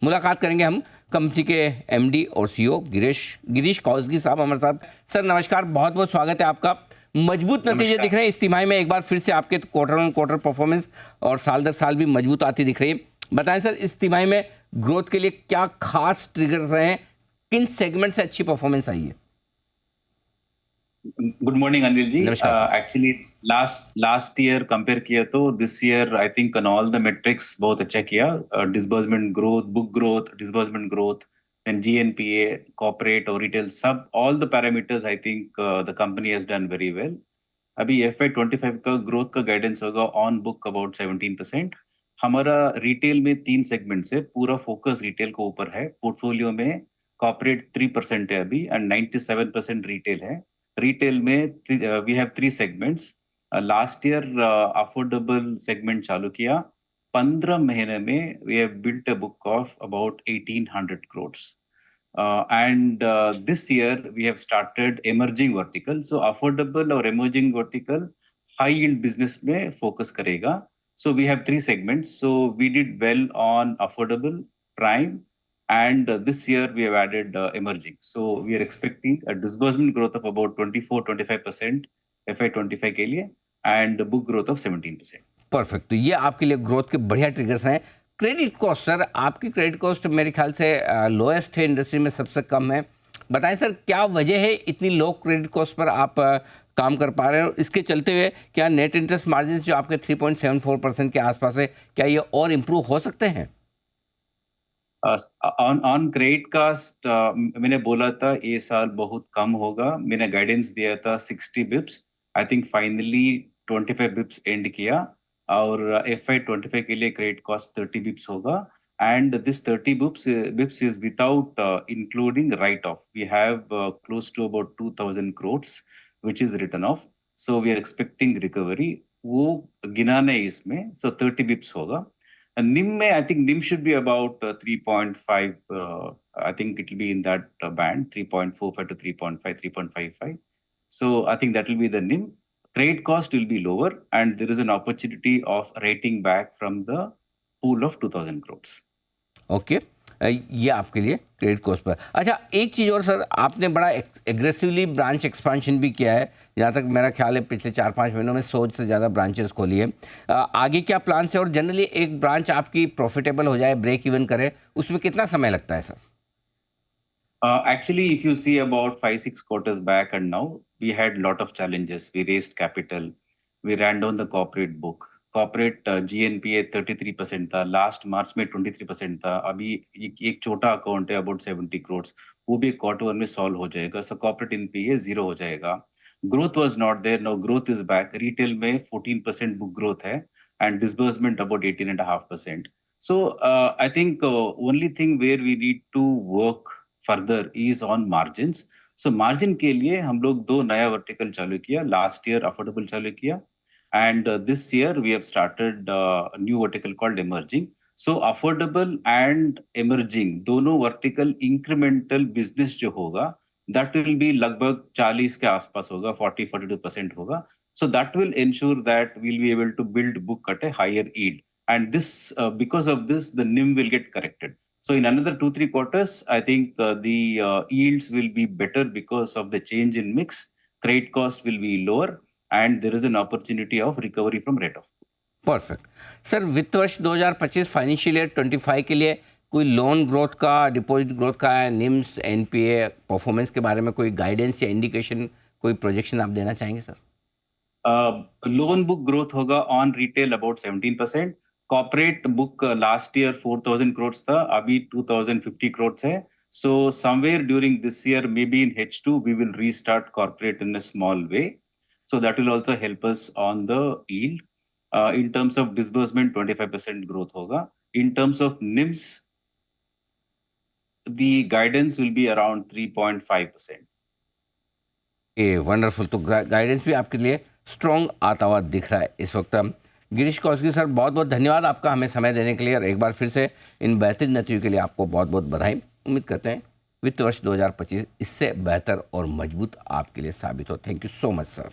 मुलाकात करेंगे हम कंपनी के एमडी और सीईओ गिरीश कौसगी साहब हमारे साथ। सर नमस्कार, बहुत बहुत स्वागत है आपका। मजबूत नतीजे दिख रहे हैं इस तिमाही में, एक बार फिर से आपके क्वार्टर ऑन क्वार्टर परफॉर्मेंस और साल दर साल भी मजबूत आती दिख रही है। बताएं सर, इस तिमाही में ग्रोथ के लिए क्या खास ट्रिगर्स रहे हैं, किन सेगमेंट से अच्छी परफॉर्मेंस आई है? Good morning Anil ji. नमस्कार एक्चुअली लास्ट ईयर कंपेयर किया तो this year I think on all the metrics बहुत अच्छा किया। Disbursement growth, book growth, disbursement growth, then GNPA, corporate और रिटेल, सब all the parameters I think the company has done very well. अभी FY25 का growth का guidance होगा on book about 17%। हमारा रिटेल में 3 सेगमेंट्स है, पूरा फोकस रिटेल के ऊपर है। पोर्टफोलियो में कॉर्पोरेट 3% है अभी एंड 97% रिटेल है। रिटेल में we have 3 segments. Last year affordable segment चालू किया। 15 महीने में we have built a book of about 1800 crores. And this year we have started emerging vertical. So affordable or emerging vertical high yield business में focus करेगा. So we have 3 segments. So we did well on affordable, prime, and this year we have added emerging. So we are expecting a disbursement growth of about 24-25% FY25 के लिए and book growth of 17%. Perfect. तो ये आपके लिए growth के बढ़िया triggers हैं। Credit cost sir, आपकी क्रेडिट कॉस्ट मेरे ख्याल से लोएस्ट है, इंडस्ट्री में सबसे कम है। बताएं सर, क्या वजह है इतनी लो क्रेडिट कॉस्ट पर आप काम कर पा रहे हैं? इसके चलते हुए क्या नेट इंटरेस्ट मार्जिन जो आपके 3.74% के आसपास है, क्या ये और इम्प्रूव हो सकते हैं? ऑन क्रेडिट कास्ट मैंने बोला था ये साल बहुत कम होगा। मैंने गाइडेंस दिया था 60 Bips. I think finally 25 Bips and किया और FY25 के लिए क्रेडिट कॉस्ट 30 बिप्स होगा and this 30 bips is without including write off. We have close to about 2000 crores which is written off, so we are expecting recovery। वो गिना नहीं इसमें, so 30 bips होगा। NIM में I think NIM should be about 3.5. I think it will be in that band, 3.45 to 3.5, 3.55. So I think that will be the NIM. Credit cost will be lower and there is an opportunity of rating back from the pool of 2000 crores. Okay, ये आपके लिए credit cost per. अच्छा, एक चीज़ और sir, आपने बड़ा aggressively branch expansion भी किया है। जहाँ तक मेरा ख्याल है पिछले 4-5 महीनों में 100 से ज़्यादा ब्रांचेस खोली है। आगे क्या प्लान है? और जनरली एक ब्रांच आपकी प्रॉफिटेबल हो जाए, ब्रेक इवन करे, उसमें कितना समय लगता है sir? Actually, if you see about 5-6 quarters back and now, we had lot of challenges. We raised capital, we ran down the corporate book. Corporate GNPA 33% था, लास्ट मार्च में 23% था। अभी एक छोटा अकाउंट है अबाउट 70 crores, वो भी क्वार्टर 1 में सॉल्व हो जाएगा। सो कॉर्पोरेट NPA 0 हो जाएगा। Growth was not there, now growth is back. Retail में 14% बुक ग्रोथ है and disbursement about 18.5%। So I think only thing where we need to work further is on margins. So margin के लिए हम लोग 2 नया vertical चालू किया। Last year affordable चालू किया and this year we have started a new vertical called emerging. So affordable and emerging दोनों वर्टिकल incremental business जो होगा that will be लगभग 40 के आसपास होगा, 40-42% होगा। So that will ensure that we'll be able to build book at a higher yield and this because of this the NIM will get corrected. So in another 2-3 quarters, I think the yields will be better because of the change in mix. Credit cost will be lower, and there is an opportunity of recovery from rate-off. Perfect sir, वित्त वर्ष 2025 financial year 25 के लिए कोई loan growth का, deposit growth का, NIMS, NPA performance के बारे में कोई गाइडेंस या इंडिकेशन, कोई प्रोजेक्शन आप देना चाहेंगे सर? लोन बुक ग्रोथ होगा on retail about 17%। Corporate book last year 4000 crores था, अभी 2050 crores है। So somewhere during this year, maybe in H2, we will restart corporate in a small way. So that will also help us on the yield. In terms of disbursement, 25% growth होगा. In terms of NIMs, the guidance will be around 3.5%. Wonderful. तो guidance भी आपके लिए strong आता हुआ दिख रहा है इस वक्त। गिरीश कौसगी सर, बहुत बहुत धन्यवाद आपका हमें समय देने के लिए, और एक बार फिर से इन बेहतरीन नतीजों के लिए आपको बहुत बहुत बधाई। उम्मीद करते हैं वित्त वर्ष 2025 इससे बेहतर और मजबूत आपके लिए साबित हो। Thank you so much sir.